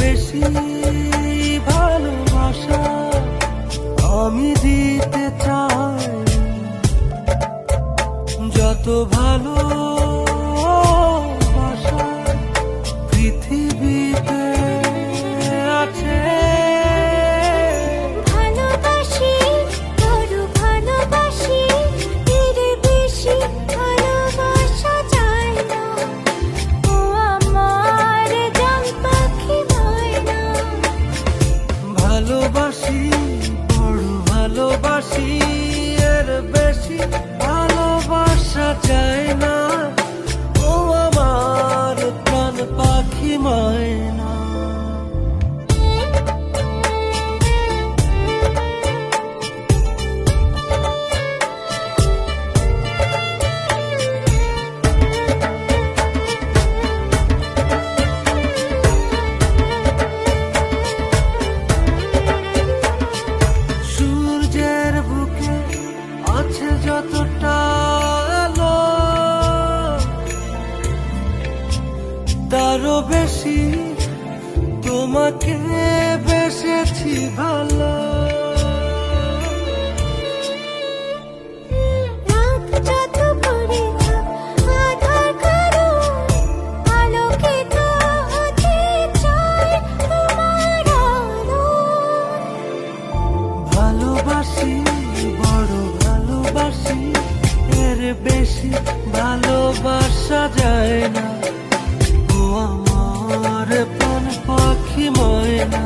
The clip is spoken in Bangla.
বেশি ভালোবাসা আমি দিতে চাই, যত ভালোবাসা পৃথিবীতে আছে। ভালোবাসি, বড় ভালোবাসি, এর বেশি ভালোবাসা যায় না। ও আমার জান পাখি ময়না। ভালোবাসি, বড় ভালোবাসি, এর বেশি ভালোবাসা যায় না। ও আমার প্রাণ পাখি ময়না। সূর্যের বুকে আছে যতটা আলো, তারও বেশি তোমাকে বেসেছি ভালো। রাত যত করে থাক, আধার কারো আলোকিত হতে চায় তোমার আলো। ভালোবাসি, বড় ভালোবাসি, এর বেশি ভালোবাসা যায় না। ও আমার প্রাণ পাখি ময়না।